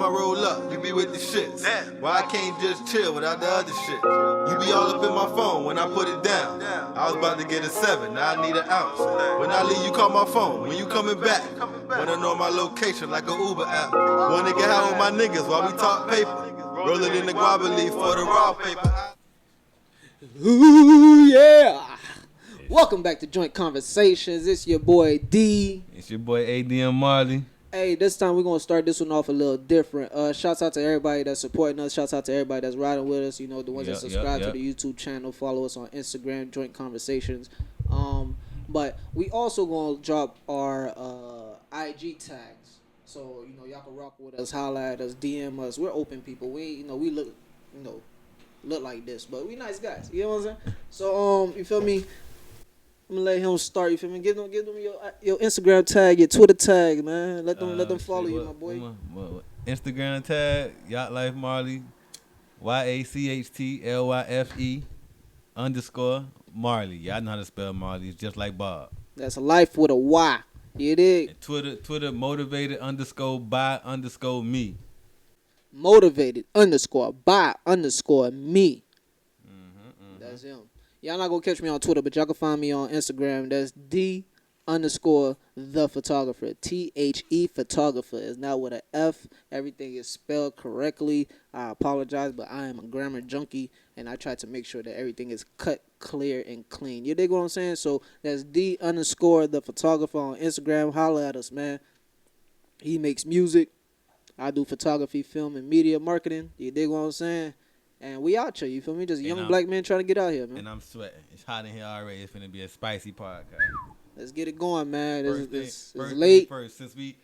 I roll up, you be with the shits. Why I can't just chill without the other shit? You be all up in my phone when I put it down. I was about to get a 7, now I need an ounce. When I leave, you call my phone. When you coming back? Wanna know my location like a Uber app. Wanna get high with my niggas while we talk paper. Roll it in the guava leaf for the raw paper. Ooh, yeah. Welcome back to Joint Conversations. It's your boy D. It's your boy ADM Marley. Hey, this time we're going to start this one off a little different. Shouts out to everybody that's supporting us. Shouts out to everybody that's riding with us. You know, the ones that subscribe to the YouTube channel. Follow us on Instagram, Joint Conversations. But we also going to drop our IG tags. So, you know, y'all can rock with us, holla at us, DM us. We're open people. We look like this, but we nice guys. You know what I'm saying? So, you feel me? I'm gonna let him start. You feel me? Give them your Instagram tag, your Twitter tag, man. Let them follow you, my boy. Instagram tag Yacht Life Marley, YACHTLYFE_Marley. Y'all know how to spell Marley. It's just like Bob. That's life with a Y. You dig? And Twitter motivated_by_me. Motivated_by_me. That's him. Y'all not gonna catch me on Twitter, but y'all can find me on Instagram. That's D_the_photographer. THE photographer. It's not with an F. Everything is spelled correctly. I apologize, but I am a grammar junkie, and I try to make sure that everything is cut, clear, and clean. You dig what I'm saying? So that's D_the photographer on Instagram. Holla at us, man. He makes music. I do photography, film, and media marketing. You dig what I'm saying? And we out here, you feel me? Just a young black man trying to get out here, man. And I'm sweating. It's hot in here already. It's finna be a spicy podcast. Let's get it going, man. It's late. First, since we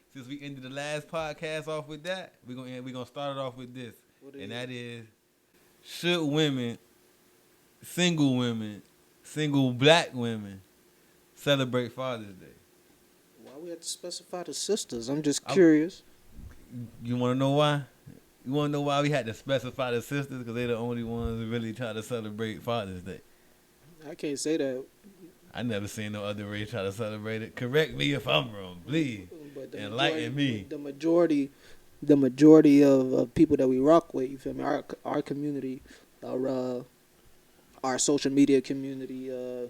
ended the last podcast off with that, we're gonna start it off with this. That is, should single black women celebrate Father's Day? Why we have to specify the sisters? I'm just curious. You wanna know why? You want to know why we had to specify the sisters? Because they're the only ones who really try to celebrate Father's Day. I can't say that. I never seen no other race try to celebrate it. Correct me if I'm wrong, please. Enlighten me. The majority of people that we rock with, you feel me? Our community, our social media community, the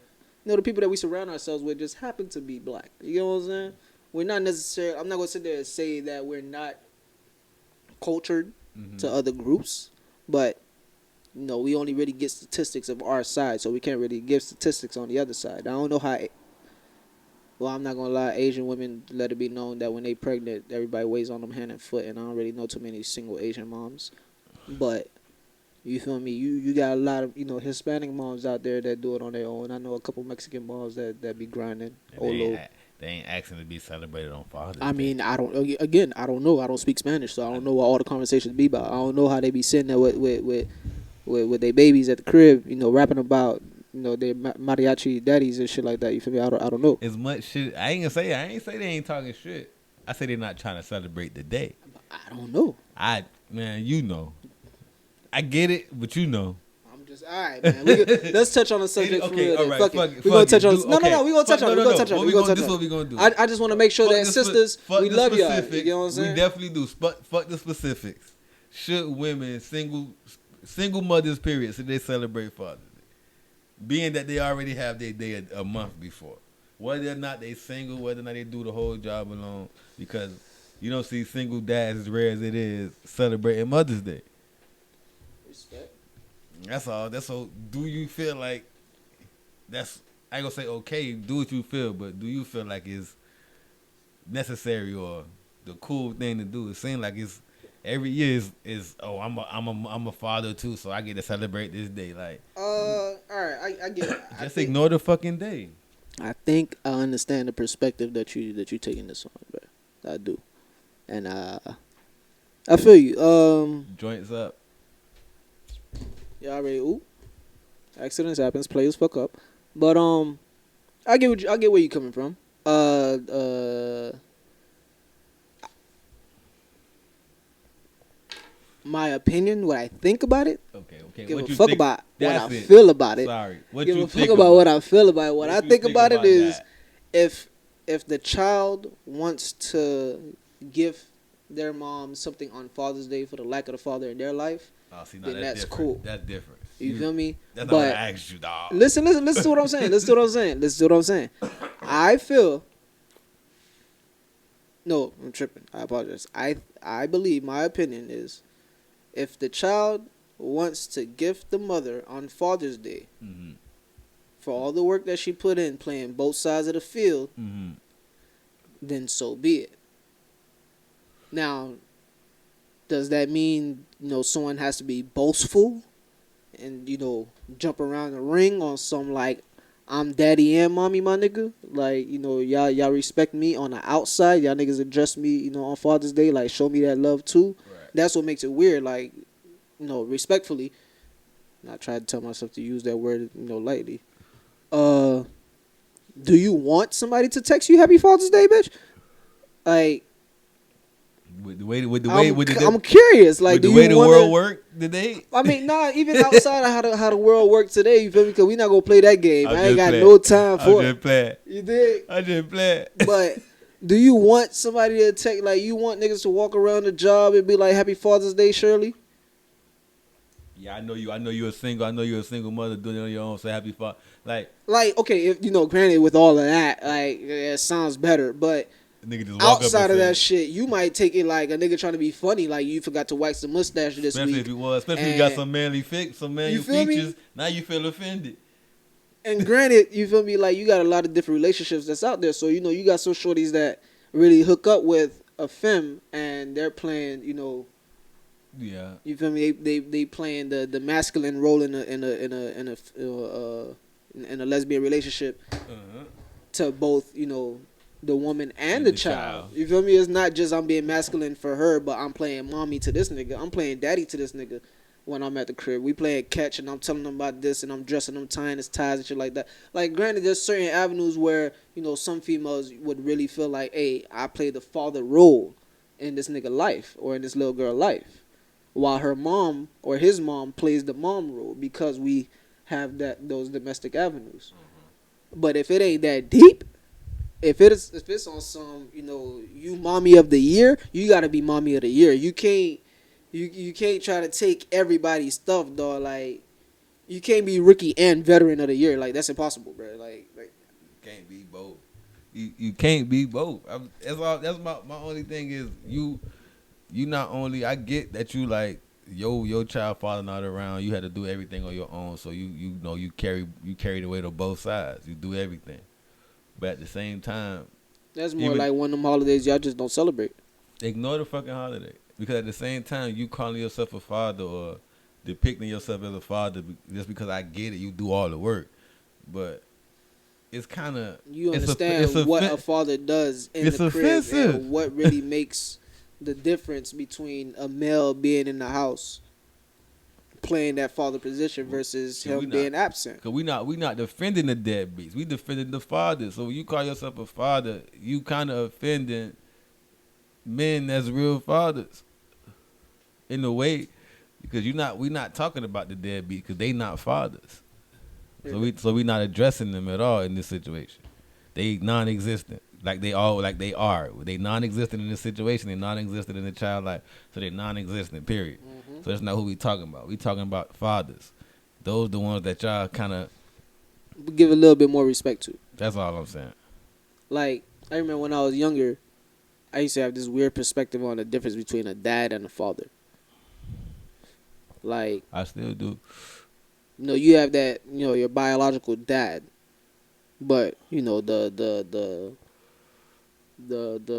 people that we surround ourselves with just happen to be black. You know what I'm saying? We're not necessarily. I'm not gonna sit there and say that we're not cultured to other groups, but we only really get statistics of our side, so we can't really give statistics on the other side. I don't know how. Well, I'm not gonna lie. Asian women, let it be known that when they pregnant, everybody weighs on them hand and foot, and I don't really know too many single Asian moms. But you feel me? You got a lot of Hispanic moms out there that do it on their own. I know a couple Mexican moms that be grinding. They ain't asking to be celebrated on Father's Day. I mean, I don't know. I don't speak Spanish, so I don't know what all the conversations be about. I don't know how they be sitting there with their babies at the crib, rapping about, their mariachi daddies and shit like that. You feel me? I don't know. As much shit. I ain't say they ain't talking shit. I say they're not trying to celebrate the day. I don't know. I get it, but All right, man. Let's touch on the subject. Okay, all right. We're gonna touch on. No. We're gonna touch on it. We're gonna touch on it. This is what we're gonna do. I just want to make sure that sisters, we love y'all. You know what I'm saying? We definitely do. Fuck the specifics. Should women, single mothers, period, should they celebrate Father's Day? Being that they already have their day a month before, whether or not they single, whether or not they do the whole job alone, because you don't see single dads as rare as it is celebrating Mother's Day. Respect. That's all. Do you feel like that's? I ain't gonna say okay. Do what you feel, but do you feel like it's necessary or the cool thing to do? It seems like it's every year is. Oh, I'm a father too, so I get to celebrate this day. Like, all right, I get it. Just ignore the fucking day. I think I understand the perspective that you taking this on, bro. I do, and I feel you. Joints up. Y'all already accidents happens, players fuck up. But I get where you coming from. My opinion, what I think about it. Okay. Give a fuck about what I feel about it. Sorry. Give a fuck about what I feel about it. What I think about it is if the child wants to give their mom something on Father's Day for the lack of the father in their life, Oh, see, now then that's different. cool. That's different. You feel me? That's not what But I asked you, dog. listen to what I'm saying. Listen to what I'm saying. I feel. No, I'm tripping. I apologize. I believe my opinion is, if the child wants to gift the mother on Father's Day Mm-hmm. for all the work that she put in playing both sides of the field, Mm-hmm. then so be it. Now, does that mean someone has to be boastful and jump around the ring on some like I'm daddy and mommy, my nigga? Like y'all respect me on the outside. Y'all niggas address me on Father's Day, like show me that love too. Right. That's what makes it weird. Like respectfully. And I try to tell myself to use that word lightly. Do you want somebody to text you Happy Father's Day, bitch? Like. I'm curious. Like, the way the world work today. I mean, nah. Even outside of how the world work today, you feel me? Because we not gonna play that game. I ain't got no time for it. I just play. You dig? I just play. But do you want somebody to text? Like, you want niggas to walk around the job and be like, "Happy Father's Day, Shirley"? Yeah, I know you. I know you're a single. I know you're a single mother doing it on your own. So happy Father. Like okay, if granted, with all of that, like, it sounds better, but. Nigga just walk Outside up of that shit, you might take it like a nigga trying to be funny, like you forgot to wax the mustache this especially week. Especially if you got some manly features. Now you feel offended. And granted, you feel me, like you got a lot of different relationships that's out there. So you got some shorties that really hook up with a femme, and they're playing, Yeah. You feel me? They playing the masculine role in a lesbian relationship to both the woman and the child. You feel me? It's not just I'm being masculine for her, but I'm playing mommy to this nigga. I'm playing daddy to this nigga when I'm at the crib. We playing catch and I'm telling them about this and I'm dressing them, tying his ties and shit like that. Like, granted, there's certain avenues where, some females would really feel like, hey, I play the father role in this nigga life or in this little girl life. While her mom or his mom plays the mom role because we have those domestic avenues. But if it ain't that deep, if it's on some, you mommy of the year, you gotta be mommy of the year. You can't try to take everybody's stuff, dog. Like, you can't be rookie and veteran of the year. Like, that's impossible, bro. Like can't be both. You can't be both. That's my only thing is you not only, I get that you like your child father not around, you had to do everything on your own, so you carry the weight of both sides. You do everything. But at the same time, that's more like one of them holidays y'all just don't celebrate. Ignore the fucking holiday. Because at the same time, you calling yourself a father or depicting yourself as a father just because I get it, you do all the work. But it's kind of... You understand what a father does in the crib offensive. And what really makes the difference between a male being in the house playing that father position versus him being absent. Cause we not defending the deadbeats. We defending the fathers. So when you call yourself a father, you kind of offending men as real fathers in a way, because we not talking about the deadbeat because they not fathers. Yeah. So we not addressing them at all in this situation. They non-existent. Like they are. They non-existent in this situation. They non-existent in the child life. So they non-existent, period. Mm-hmm. So that's not who we talking about. We talking about fathers. Those the ones that y'all kind of give a little bit more respect to. That's all I'm saying. Like, I remember when I was younger, I used to have this weird perspective on the difference between a dad and a father. Like, I still do. You have that, your biological dad, but the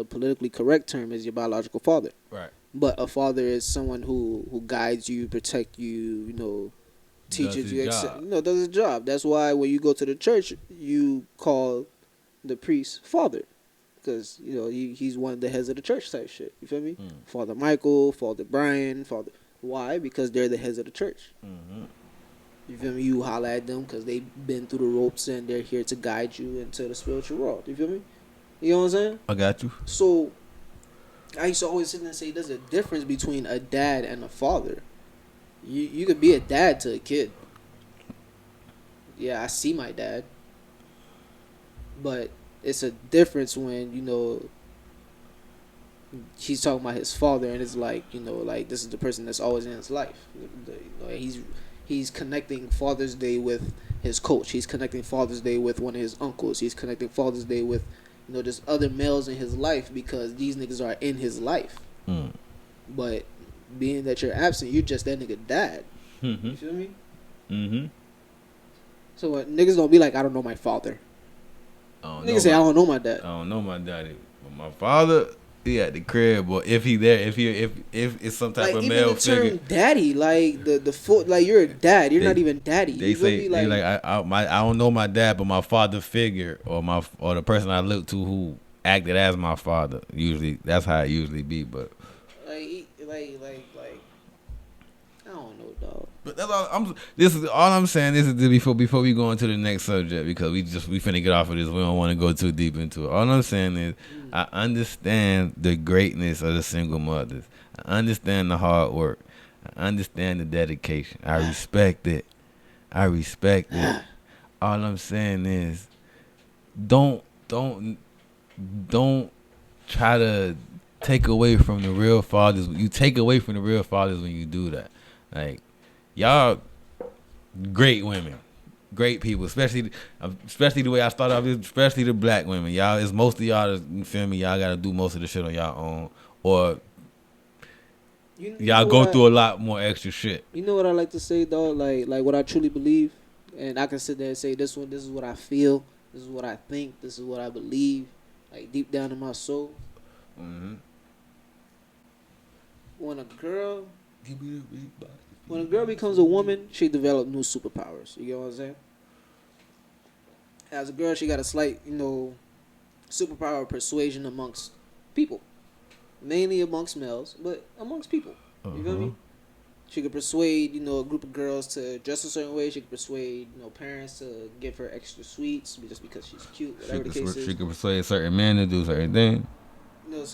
politically correct term is your biological father. Right. But a father is someone who guides you, protect you, teaches you, does his job. That's why when you go to the church, you call the priest father, because he's one of the heads of the church type shit. You feel me? Father Michael, Father Brian, Father. Why? Because they're the heads of the church. Mm-hmm. You feel me? You holler at them because they've been through the ropes and they're here to guide you into the spiritual world. You feel me? You know what I'm saying? I got you. So, I used to always sit there and say there's a difference between a dad and a father. You could be a dad to a kid. Yeah, I see my dad. But it's a difference when, he's talking about his father, and it's like, you know, like this is the person that's always in his life. You know, he's connecting Father's Day with his coach. He's connecting Father's Day with one of his uncles. He's connecting Father's Day with, you know, just other males in his life because these niggas are in his life. But being that you're absent, you just that nigga dad. You feel me? So niggas don't be like, I don't know my father. Niggas say, I don't know my dad. I don't know my daddy, but my father, he at the crib, or if he there, if it's some type like, of male even the term figure. daddy, like the full, like you're a dad. You're not even daddy. They say I don't know my dad, but my father figure or the person I look to who acted as my father. Usually that's how it usually be, but like I don't know, dog. But that's all. This is all I'm saying. This is before we go into the next subject, because we finna get off of this. We don't want to go too deep into it. All I'm saying is I understand the greatness of the single mothers. I understand the hard work. I understand the dedication. I respect it. All I'm saying is don't try to take away from the real fathers. You take away from the real fathers when you do that. Like, y'all great women, great people, especially the way I started off, especially the black women. Y'all, it's most of y'all, you feel me, y'all gotta do most of the shit on y'all own, or y'all go through a lot more extra shit. You know what I like to say, dog? Like what I truly believe, and I can sit there and say this is what I feel, this is what I think, this is what I believe, like deep down in my soul. When a girl becomes a woman, she develops new superpowers. You get what I'm saying? As a girl, she got a slight, you know, superpower of persuasion amongst people. Mainly amongst males, but amongst people. You feel me? She could persuade, you know, a group of girls to dress a certain way. She could persuade, you know, parents to give her extra sweets just because she's cute, whatever the case is. She could persuade certain men to do certain things. You know,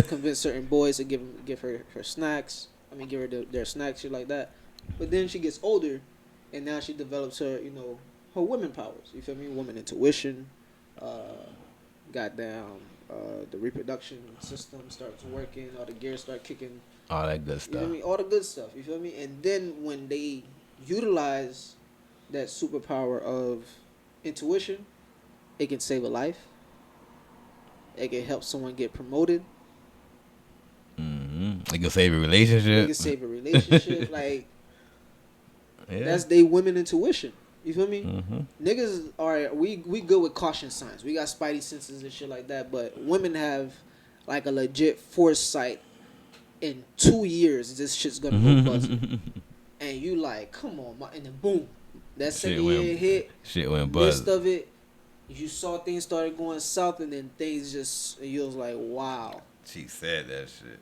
convince certain boys to give her snacks. I mean, give her their snacks, shit like that. But then she gets older, and now she develops her, you know, her women powers. You feel me? Woman intuition. The reproduction system starts working. All the gears start kicking. All that good stuff. You feel me? All the good stuff. You feel me? And then when they utilize that superpower of intuition, it can save a life. It can help someone get promoted. It can save a relationship. Like, that's they women intuition. You feel me? Niggas are we good with caution signs. We got spidey senses and shit like that. But women have like a legit foresight. In 2 years, this shit's gonna go buzzing. And you like, come on, and then boom, that second year hit. Shit went buzzing. Midst of it, you saw things started going south, and then things just, you was like, wow. She said that shit.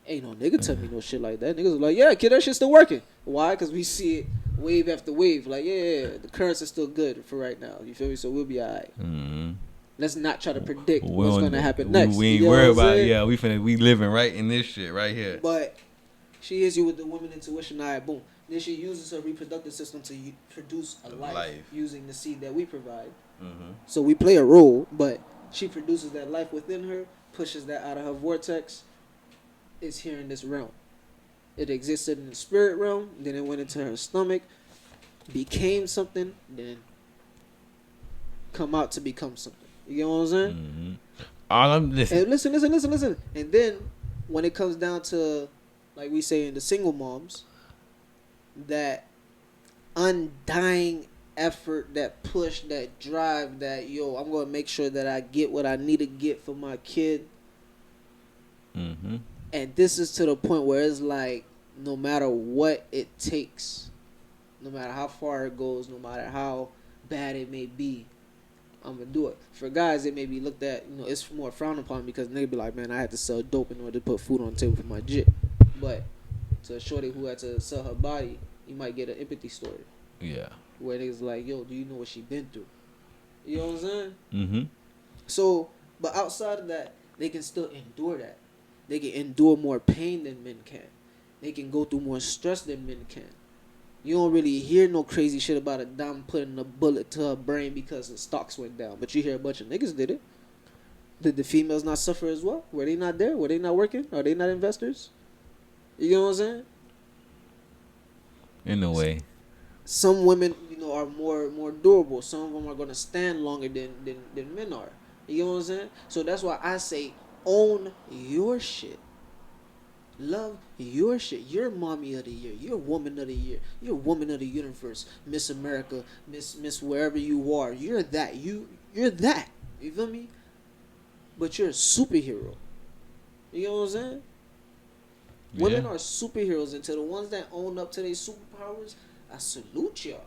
Ain't no nigga tell me no shit like that. Niggas was like, yeah, kid, that shit's still working. Why? Because we see it wave after wave. Like, yeah, the currents are still good for right now. You feel me? So we'll be all right. Let's not try to predict what's going to happen next. We ain't worried about it. Yeah, we living right in this shit right here. But she hits you with the woman intuition. All right, boom. Then she uses her reproductive system to produce a life using the seed that we provide. So we play a role, but she produces that life within her, pushes that out of her vortex. It's here in this realm. It existed in the spirit realm, then it went into her stomach, became something, then come out to become something. You get what I'm saying? And listen. And then when it comes down to, like we say in the single moms, that undying effort, that push, that drive, that I'm gonna make sure that I get what I need to get for my kid. And this is to the point where it's like, no matter what it takes, no matter how far it goes, no matter how bad it may be, I'm gonna do it. For guys, it may be looked at, it's more frowned upon because they be like, man, I had to sell dope in order to put food on the table for my jit. But to a shorty who had to sell her body, you might get an empathy story. Yeah. Where niggas like, yo, do you know what she been through? You know what I'm saying? So, but outside of that, they can still endure that. They can endure more pain than men can. They can go through more stress than men can. You don't really hear no crazy shit about a dime putting a bullet to her brain because the stocks went down. But you hear a bunch of niggas did it. Did the females not suffer as well? Were they not there? Were they not working? Are they not investors? You know what I'm saying? In a way. Some women, are more durable. Some of them are gonna stand longer than men are. You know what I'm saying? So that's why I say own your shit. Love your shit. You're mommy of the year. You're woman of the year. You're woman of the universe. Miss America. Miss wherever you are. You're that. You're that. You feel me? But you're a superhero. You know what I'm saying? Yeah. Women are superheroes, and to the ones that own up to their superpowers, I salute y'all.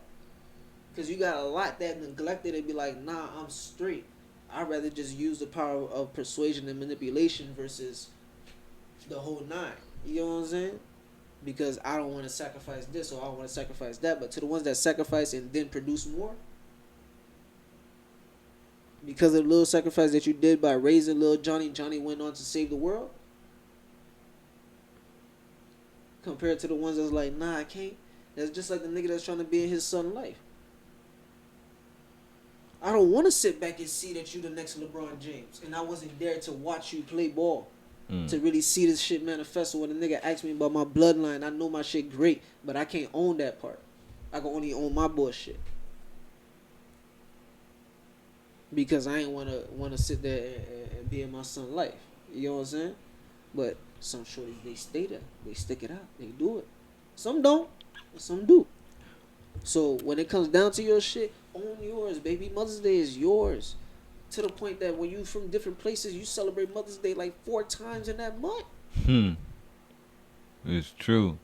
Because you got a lot that neglected and be like, nah, I'm straight. I'd rather just use the power of persuasion and manipulation versus the whole nine. You know what I'm saying? Because I don't want to sacrifice this or I don't want to sacrifice that. But to the ones that sacrifice and then produce more, because of the little sacrifice that you did by raising little Johnny, Johnny went on to save the world. Compared to the ones that's like, nah, I can't. That's just like the nigga that's trying to be in his son's life. I don't want to sit back and see that you the next LeBron James. And I wasn't there to watch you play ball. To really see this shit manifest. So when a nigga asks me about my bloodline, I know my shit great. But I can't own that part. I can only own my bullshit. Because I ain't wanna sit there and be in my son's life. You know what I'm saying? But some shorties, they stay there. They stick it out. They do it. Some don't. Some do. So when it comes down to your shit, own yours, baby. Mother's Day is yours. To the point that when you from different places, you celebrate Mother's Day like 4 times in that month. It's true.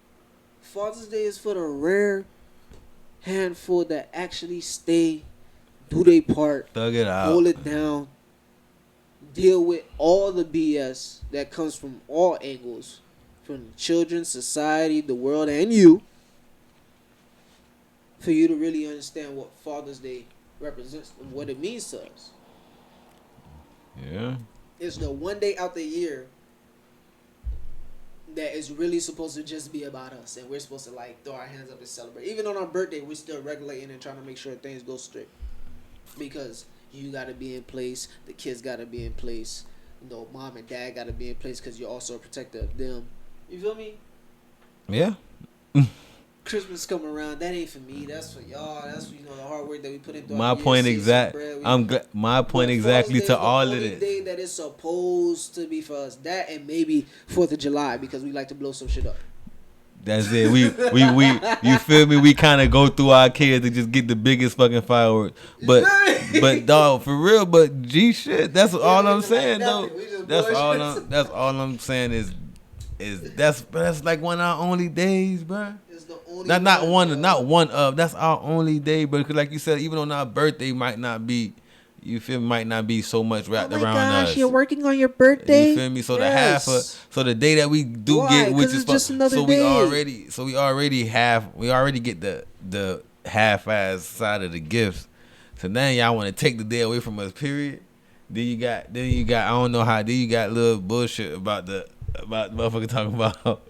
Father's Day is for the rare handful that actually stay, do their part, Thug it out. hold it down, deal with all the BS that comes from all angles, from children, society, the world, and you, for you to really understand what Father's Day represents and what it means to us. Yeah. It's the one day out the year that is really supposed to just be about us, and we're supposed to like throw our hands up and celebrate. Even on our birthday, we're still regulating and trying to make sure things go straight, because you gotta be in place, the kids gotta be in place, mom and dad gotta be in place, because you're also a protector of them. You feel me? Yeah. Christmas come around, that ain't for me. That's for y'all. That's the hard work that we put into. My point exact. My point exactly to all of this. Day that is supposed to be for us. That and maybe 4th of July, because we like to blow some shit up. That's it. We you feel me? We kind of go through our kids to just get the biggest fucking fireworks. But dog, for real. But G shit. That's all I'm saying though. That's all I'm saying is that's like one of our only days, bro. Not one of. That's our only day, but cause like you said, even on our birthday, might not be. You feel me? Might not be so much wrapped around us. You're working on your birthday. You feel me? So the day that we do get, which is just another so day. we already get the half-ass side of the gifts. So now y'all want to take the day away from us. Period. Then you got I don't know how. Then you got little bullshit about motherfucker talking about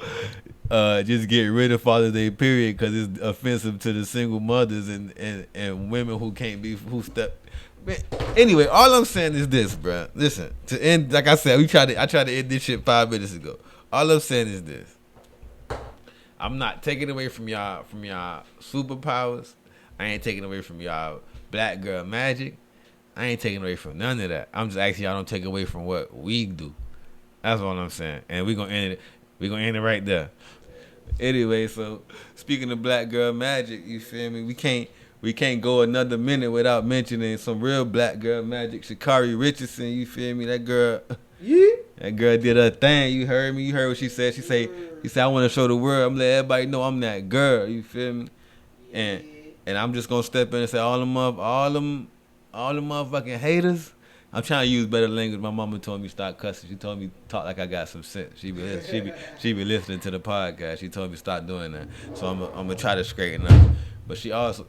just get rid of Father's Day, period, because it's offensive to the single mothers and women who can't be who step. Man, anyway, all I'm saying is this, bro. Listen, to end, like I said, I tried to end this shit 5 minutes ago. All I'm saying is this: I'm not taking away from y'all superpowers. I ain't taking away from y'all black girl magic. I ain't taking away from none of that. I'm just asking y'all don't take away from what we do. That's all I'm saying. And we're gonna end it right there. Anyway, so speaking of black girl magic, you feel me? We can't go another minute without mentioning some real black girl magic. Carri Richardson, you feel me? That girl, that girl did her thing. You heard me? You heard what she said? She said, I want to show the world. I'm letting everybody know I'm that girl. You feel me? And I'm just gonna step in and say all them motherfucking haters. I'm trying to use better language. My mama told me stop cussing. She told me talk like I got some sense. She be listening to the podcast. She told me stop doing that. So I'm gonna try to straighten up. But she also,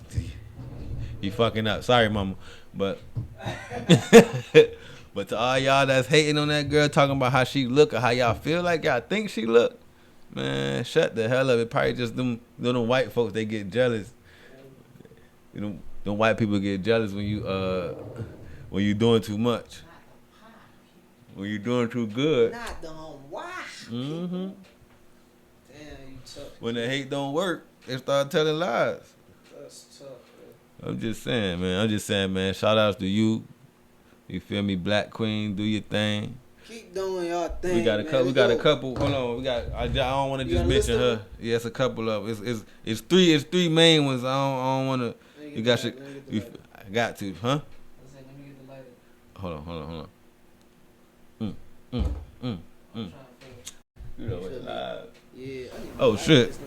you fucking up. Sorry, mama. But but to all y'all that's hating on that girl, talking about how she look or how y'all feel like y'all think she look, man, shut the hell up. It probably just them white folks, they get jealous. Them white people get jealous when you doing too much. When you're doing too good. Not done. Why? Mm-hmm. Damn, you tough. When the hate don't work, they start telling lies. That's tough, man. I'm just saying, man. Shout outs to you. You feel me? Black Queen, do your thing. Keep doing y'all thing. We got a couple. We got a couple. Hold on. I don't want to just mention her. Yeah, it's a couple of. It's three. It's three main ones. I don't want to. You got shit. I got to, huh? Let me get the lighter. Hold on. You know it's live. Yeah. Oh shit.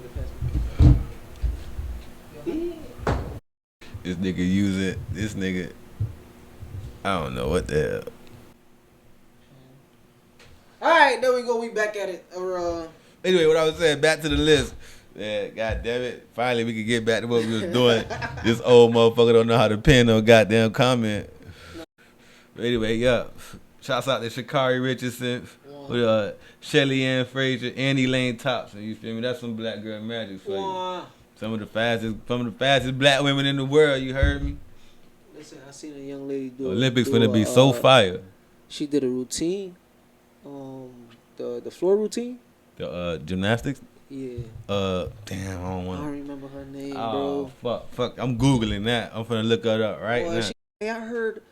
This nigga use it. This nigga. I don't know what the hell. Alright, there we go. We back at it. Anyway, what I was saying, back to the list. Yeah, god damn it. Finally, we could get back to what we was doing. This old motherfucker don't know how to pin no goddamn comment. But anyway, yeah. Shouts out to Carri Richardson, with Shelly Ann Frazier, Annie Lane Thompson. You feel me? That's some black girl magic for you. Some of the fastest black women in the world. You heard me? Listen, I seen a young lady do Olympics finna be so fire. She did a routine. The floor routine. The gymnastics. Yeah. Damn, I don't remember her name, bro. bro. Fuck. I'm googling that. I'm finna look her up right now. I heard,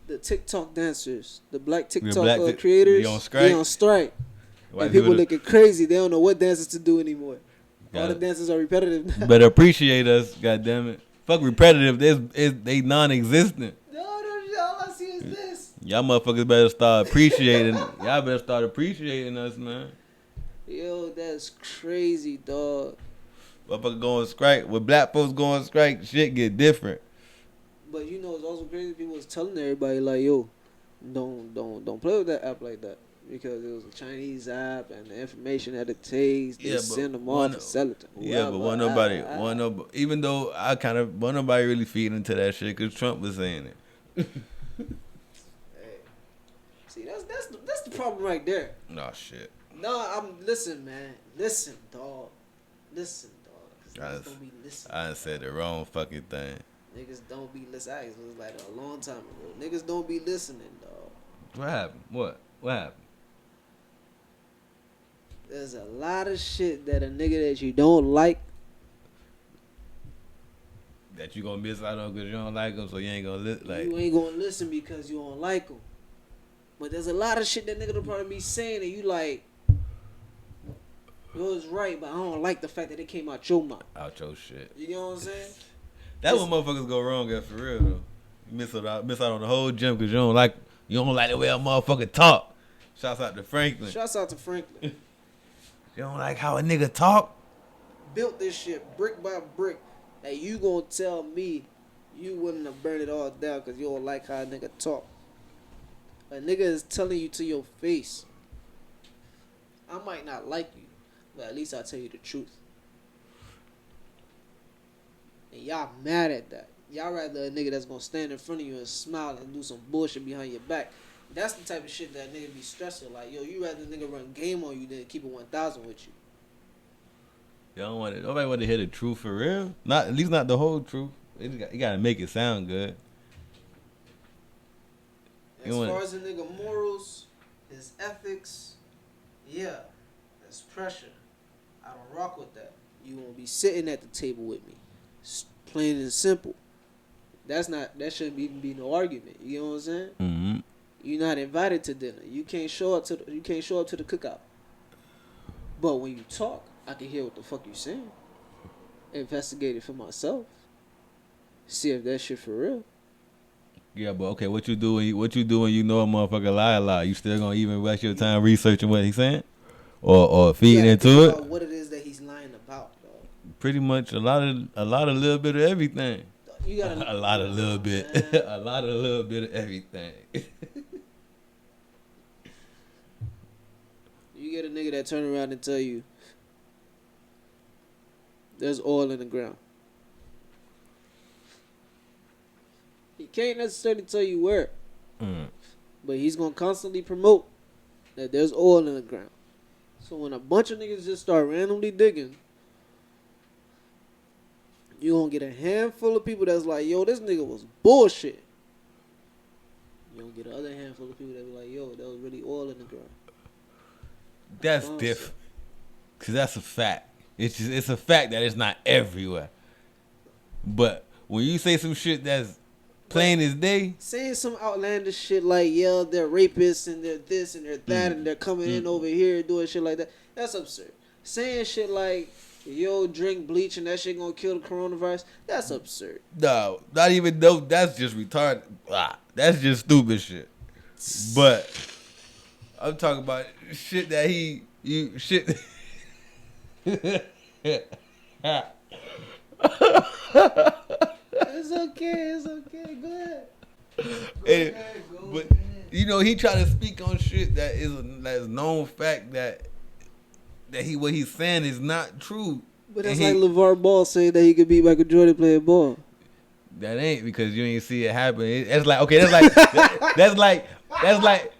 the TikTok dancers, the black TikTok creators, they on strike. And people looking crazy. They don't know what dances to do anymore. All the dances are repetitive now. Better appreciate us, goddammit. Fuck repetitive. They non-existent. No, all I see is this. Y'all motherfuckers better start appreciating. Y'all better start appreciating us, man. Yo, that's crazy, dog. Motherfucker going strike. When black folks going strike, shit get different. But you know, it's also crazy. People was telling everybody like, "Yo, don't play with that app like that," because it was a Chinese app and the information that it takes, they send them off and sell it to whoever. Yeah, but wasn't nobody. Even though wasn't nobody really feeding into that shit because Trump was saying it. Hey, see, that's the problem right there. No shit. No, listen, man. Listen, dog. Listen, dog. Niggas don't be listening. I said the wrong fucking thing. Niggas don't be listening. It was like a long time ago. Niggas don't be listening, dog. What happened? What happened? There's a lot of shit that a nigga that you don't like, that you gonna miss out on because you don't like them, so you ain't gonna listen. Like, you ain't gonna listen because you don't like them. But there's a lot of shit that nigga will probably be saying and you like, it was right, but I don't like the fact that it came out your mouth. Out your shit. You know what I'm saying? That's what motherfuckers go wrong at, for real though. You miss out on the whole gym because you don't like the way a motherfucker talk. Shouts out to Franklin. Shouts out to Franklin. You don't like how a nigga talk? Built this shit brick by brick. That you gonna tell me you wouldn't have burned it all down because you don't like how a nigga talk. A nigga is telling you to your face, I might not like you, but at least I'll tell you the truth. And y'all mad at that. Y'all rather a nigga that's gonna stand in front of you and smile and do some bullshit behind your back. That's the type of shit that nigga be stressing. Like, yo, you rather nigga run game on you than keep it 1,000 with you. Nobody want to hear the truth for real. At least not the whole truth. You gotta make it sound good. As far as a nigga morals, his ethics, yeah, that's pressure. I don't rock with that. You won't be sitting at the table with me. It's plain and simple. That shouldn't even be no argument. You know what I'm saying? Mm-hmm. You're not invited to dinner. You can't show up to the cookout. But when you talk, I can hear what the fuck you saying. Investigate it for myself. See if that shit for real. Yeah, but okay, what you do when you know a motherfucker lie a lot? You still gonna even waste your time researching what he's saying, or feeding into it? What it is that he's lying about, dog. Pretty much a lot of little bit of everything. You got a lot of little bit, a lot of little bit of everything. You get a nigga that turn around and tell you there's oil in the ground. He can't necessarily tell you where, but he's gonna constantly promote that there's oil in the ground. So when a bunch of niggas just start randomly digging, you gonna get a handful of people that's like, yo, this nigga was bullshit. You don't get the other handful of people that be like, yo, that was really oil in the ground. That's different. Because that's a fact. It's a fact that it's not everywhere. But when you say some shit that's plain as day. Saying some outlandish shit like, yeah, they're rapists and they're this and they're that and they're coming in over here doing shit like that. That's absurd. Saying shit like, yo, drink bleach and that shit gonna kill the coronavirus. That's absurd. No, not even though. That's just retarded. That's just stupid shit. But I'm talking about shit that shit. It's okay. Go ahead. But you know, he try to speak on shit that's known fact that what he's saying is not true. But that's like LeVar Ball saying that he could beat Michael Jordan playing ball. That ain't because you ain't see it happen. That's like okay. That's like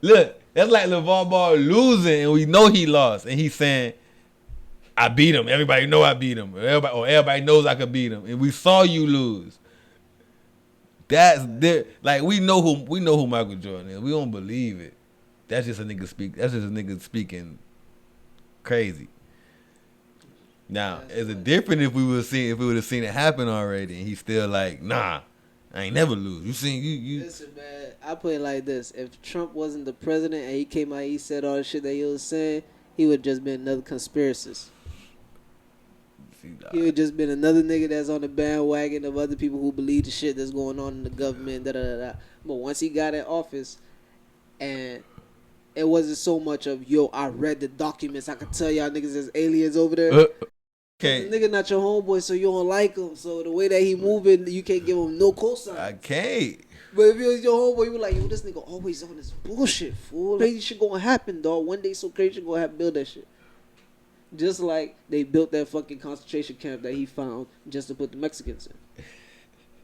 look. That's like LeVar Ball losing and we know he lost and he's saying, I beat him. Everybody know I beat him. Everybody knows I could beat him. And we saw you lose. That's like we know who Michael Jordan is. We don't believe it. That's just a nigga speaking crazy. Now, is it different if we would have seen it happen already and he's still like, nah, I ain't never lose. You seen you Listen, man, I put it like this. If Trump wasn't the president and he came out, he said all the shit that he was saying, he would just been another conspiracist. He would just been another nigga that's on the bandwagon of other people who believe the shit that's going on in the government. But once he got in office, and it wasn't so much of, yo, I read the documents, I could tell y'all niggas there's aliens over there. Okay. The nigga not your homeboy, so you don't like him. So the way that he moving, you can't give him no cosign. I can't. But if it was your homeboy, you be like, yo, this nigga always on this bullshit, fool. Crazy shit gonna happen, dog. One day some crazy shit gonna have to build that shit. Just like they built that fucking concentration camp that he found just to put the Mexicans in.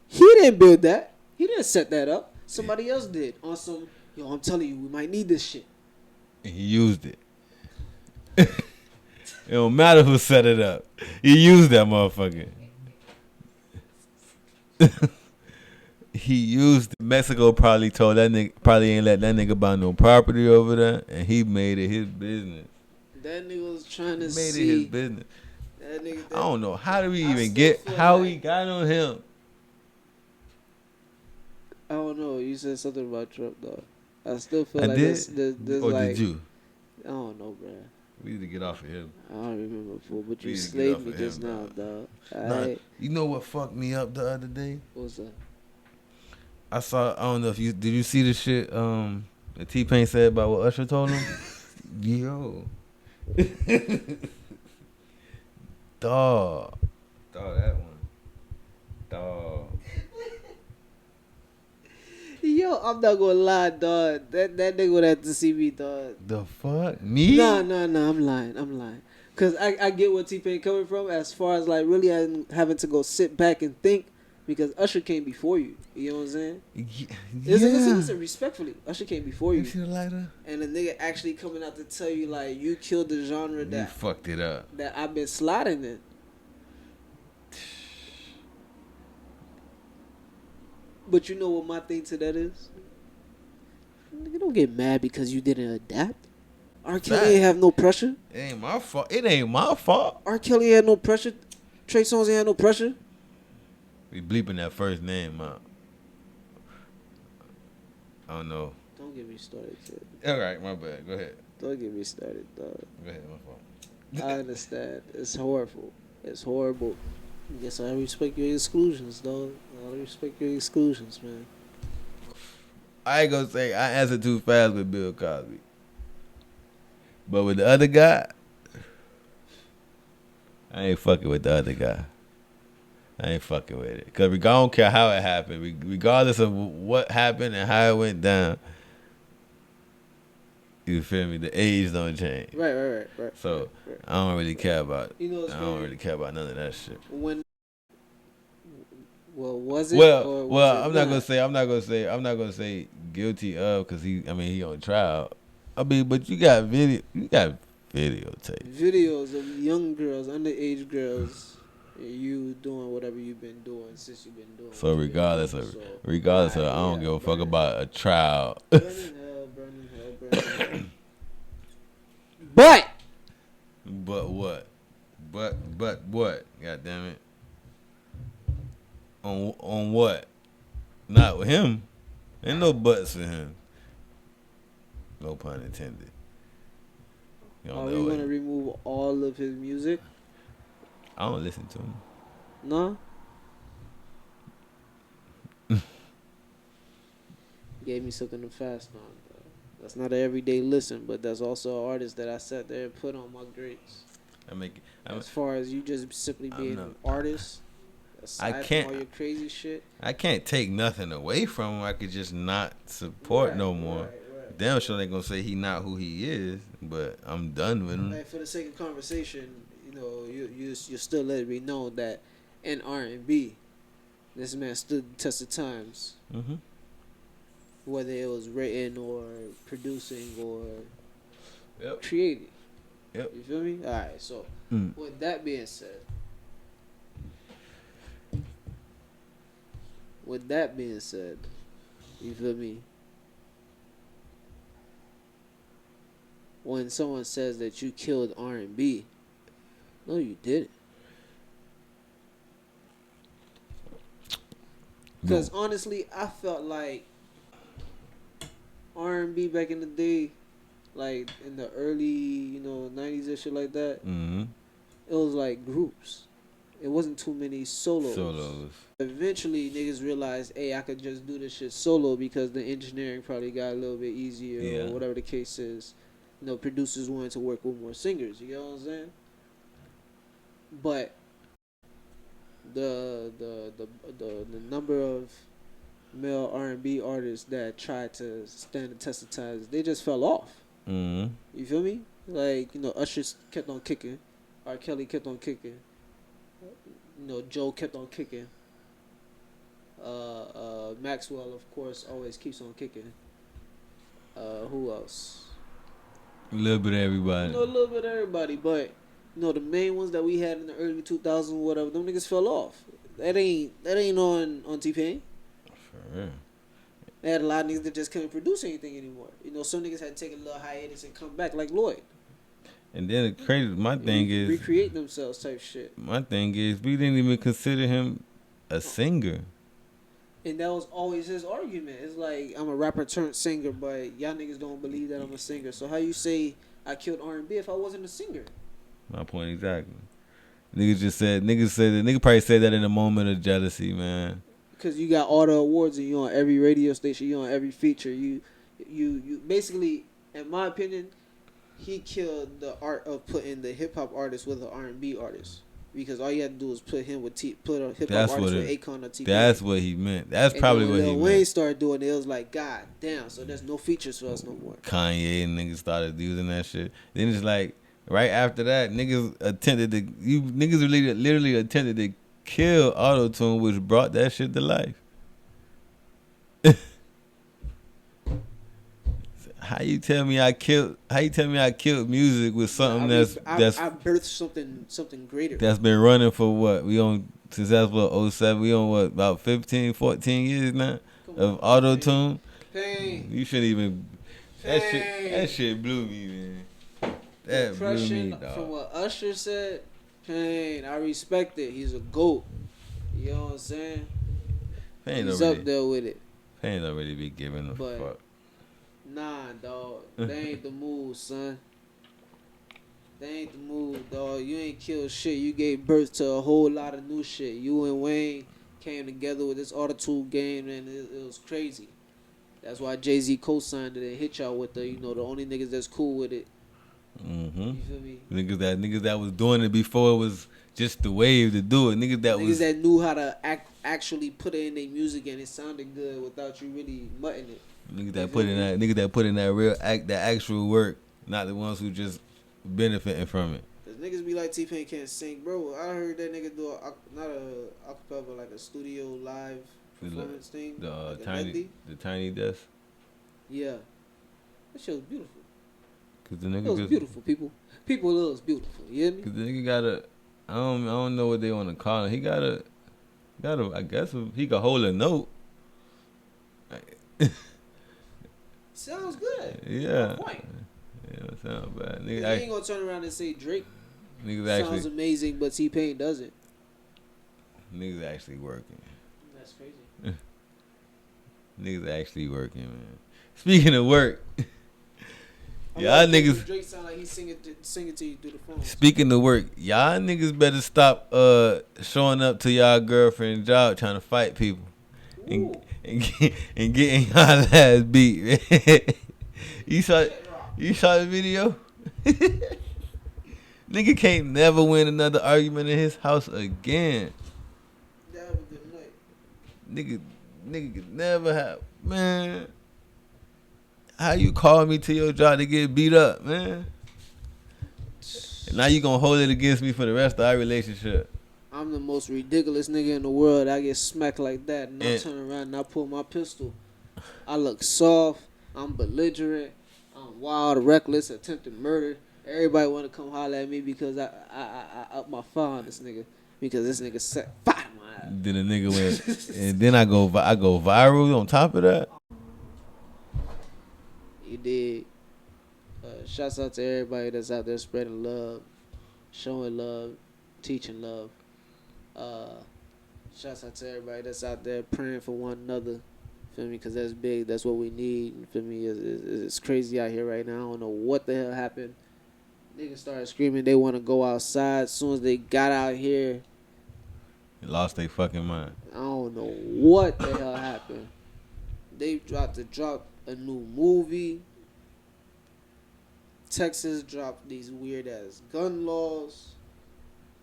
He didn't build that. He didn't set that up. Somebody else did. On some, yo, I'm telling you, we might need this shit. And he used it. It don't matter who set it up. He used that motherfucker. He used it. Mexico probably told that nigga, probably ain't let that nigga buy no property over there, and he made it his business. That nigga was trying to Made see. it his business. That nigga, I don't know. How do we even get, how we got on him? I don't know. You said something about Trump, though. I still feel I like did? there's Or like, did you? I don't know, bro. We need to get off of him. I don't remember, fool, but We you need to get slayed off me of just him, now, dog. Nah, you know what fucked me up the other day? What's that? I don't know if did you see the shit that T-Pain said about what Usher told him? Yo. Dog, that one. Dog. Yo, I'm not gonna lie, dog. That nigga would have to see me, dog. The fuck? Me? No, I'm lying. Cause I get where T-Pain coming from as far as like really having to go sit back and think, because Usher came before you. You know what I'm saying? Yeah. Listen, respectfully, Usher came before you. You see the lighter? And the nigga actually coming out to tell you like you killed the genre You that fucked it up. that I've been sliding in. But you know what my thing to that is? Nigga, don't get mad because you didn't adapt. R. Kelly ain't have no pressure. It ain't my fault. It ain't my fault. R. Kelly had no pressure. Trey Songz ain't had no pressure. We bleeping that first name out. I don't know. Don't get me started, kid. All right, my bad. Go ahead. Don't get me started, dog. Go ahead, my fault. I understand. It's horrible. It's horrible. Yes, I respect your exclusions, dog. I respect your exclusions, man. I ain't gonna say I answered too fast with Bill Cosby. But with the other guy, I ain't fucking with the other guy. I ain't fucking with it. Because I don't care how it happened. Regardless of what happened and how it went down, you feel me? The age don't change. Right. So right. I don't really care about it. You know, I don't really care about none of that shit. Was it? Well, I'm not gonna say guilty of, because he on trial. I mean, but you got videotape. Videos of young girls, underage girls, You doing whatever you've been doing since you've been doing. So regardless of, I don't give a fuck about a trial. Burning hell, burning hell, burning hell. But what? But what? God damn it. On what? Not with him. Ain't no buts for him. No pun intended. are we gonna remove all of his music? I don't listen to him. No. Gave me something to fast on. Bro. That's not an everyday listen, but that's also an artist that I sat there and put on my grades. As far as you just simply being an artist, aside from all your crazy shit, I can't take nothing away from him. I could just not support no more. Damn sure they gonna say he not who he is, but I'm done with him. Like for the sake of conversation, you know, you still let it be known that in R&B, this man stood the test of times. Mm-hmm. Whether it was written or producing or Yep. creating. Yep. You feel me? All right. So with that being said, you feel me? When someone says that you killed R&B, no, you didn't. Because honestly, I felt like R&B back in the day, like in the early, 90s and shit like that, it was like groups. It wasn't too many solos. Eventually, niggas realized, hey, I could just do this shit solo because the engineering probably got a little bit easier or whatever the case is. Producers wanted to work with more singers. You know what I'm saying? But the number of male R&B artists that tried to stand the test of time, they just fell off. You feel me? Like, Usher kept on kicking. R. Kelly kept on kicking. Joe kept on kicking. Maxwell, of course, always keeps on kicking. Who else? A little bit of everybody. A little bit of everybody, but the main ones that we had in the early 2000s, whatever, them niggas fell off. That ain't on T-Pain. For real. They had a lot of niggas that just couldn't produce anything anymore. Some niggas had to take a little hiatus and come back, like Lloyd. And then the crazy, my thing is recreate themselves type shit. My thing is we didn't even consider him a singer. And that was always his argument. It's like, I'm a rapper turned singer, but y'all niggas don't believe that I'm a singer. So how you say I killed R&B if I wasn't a singer? My point exactly. Nigga probably said that in a moment of jealousy, man. Because you got all the awards and you on every radio station, you on every feature. You basically, in my opinion, he killed the art of putting the hip hop artist with an R&B artist. Because all you had to do was put a hip hop artist with Akon or T-Pain. That's what he meant. That's probably what he meant. When Wayne started doing it, it was like, God damn, so there's no features for us no more. Kanye and niggas started using that shit. Then it's like, right after that, niggas literally attempted to kill auto-tune, which brought that shit to life. How you tell me I killed music with something I birthed something greater. That's been running for what? Since that's what, 07, we on what, about 15, 14 years now of auto-tune? Pain. You shouldn't even that shit blew me, man. That blew me, dog. From what Usher said, Pain, I respect it. He's a GOAT. You know what I'm saying? He's up there with it. Pain don't really be giving a fuck. Nah, dog. They ain't the move, son. They ain't the move, dog. You ain't killed shit. You gave birth to a whole lot of new shit. You and Wayne came together with this auto-tune game, and it was crazy. That's why Jay-Z co-signed it and hit y'all with the only niggas that's cool with it. Mm-hmm. You feel me? Niggas that was doing it before it was just the wave to do it. Niggas that knew how to actually put it in their music and it sounded good without you really mutting it. Niggas that put in that real that actual work, not the ones who just benefiting from it. Cause niggas be like, T-Pain can't sing, bro. I heard that nigga do not a acapella, but like a studio live performance thing. The tiny desk. Yeah, that shit was beautiful. Cause the nigga it was beautiful. People, it was beautiful. You hear me? Cause the nigga I don't know what they want to call him. He got a. I guess he could hold a note. Sounds good. Yeah. No point. Yeah, that sounds bad. Nigga, you ain't gonna turn around and say Drake sounds amazing, but T-Pain doesn't. Niggas actually working. That's crazy. Niggas actually working, man. Speaking of work, y'all niggas. Drake sound like he's singing to you through the phone. Speaking of work, y'all niggas better stop showing up to y'all girlfriend's job trying to fight people and getting y'all ass beat. Man. You saw the video? Nigga can't never win another argument in his house again. That was a good night. Nigga could never have, man. How you call me to your job to get beat up, man? And now you gonna hold it against me for the rest of our relationship. I'm the most ridiculous nigga in the world. I get smacked like that, and I turn around and I pull my pistol. I look soft. I'm belligerent. I'm wild, reckless, attempted murder. Everybody want to come holler at me because I up my fire on this nigga because this nigga set fire in my ass. Then the nigga went, and then I go viral on top of that. You did. Shouts out to everybody that's out there spreading love, showing love, teaching love. Shouts out to everybody that's out there praying for one another. Feel me? Because that's big. That's what we need. Feel me? It's crazy out here right now. I don't know what the hell happened. Niggas started screaming they want to go outside. As soon as they got out here, They lost their fucking mind. I don't know what the hell happened. They dropped a new movie. Texas dropped these weird ass gun laws.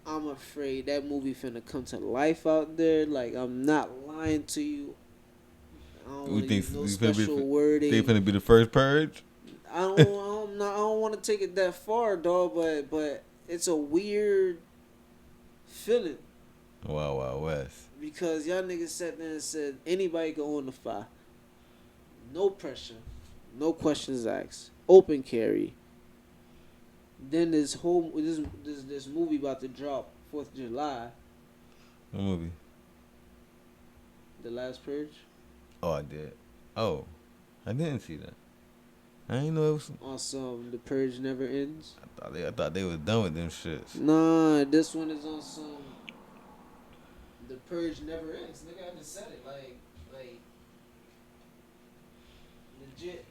I'm afraid that movie finna come to life out there. Like, I'm not lying to you. I don't want to use no special wording. They finna be the first purge? I don't want to take it that far, dog. But it's a weird feeling. Wow, West. Because y'all niggas sat there and said anybody can own the fire. No pressure. No questions asked. Open carry. Then this movie about to drop 4th of July. What movie? The Last Purge. Oh, I did. Oh, I didn't see that. I didn't know it was. On some The Purge Never Ends. I thought they was done with them shits. Nah, this one is on some The Purge Never Ends. Nigga, I just said it. Like legit.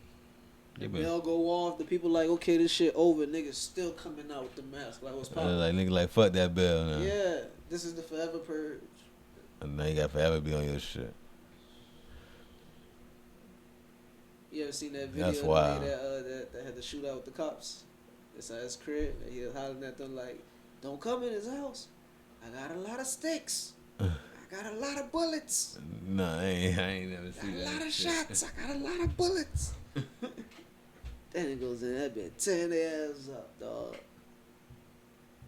The bell go off. The people like, okay, this shit over. Niggas still coming out with the mask. Like, what's poppin'? Like nigga, like fuck that bell now. Yeah, this is the forever purge. And now you got forever be on your shit. You ever seen that video? That's of the wild. nigga that had the shootout with the cops? It's at his crib, and he was hollering at them like, "Don't come in his house. I got a lot of sticks. I got a lot of bullets. Nah, I ain't never seen that. Got a lot of shit. shots. I got a lot of bullets." Then it goes in that bit, tearing their ass up, dog.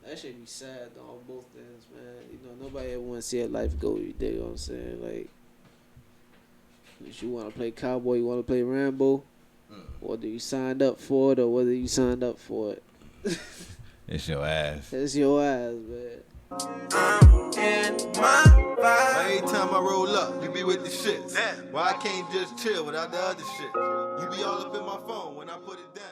That shit be sad, dog, on both ends, man. You know, nobody ever want to see a life go. You dig what I'm saying? Like, if you want to play cowboy, you want to play Rambo, whether you signed up for it or whether you signed up for it. It's your ass. It's your ass, man. Every time I roll up, you be with the shits. Why I can't just chill without the other shit? You be all up in my phone when I put it down.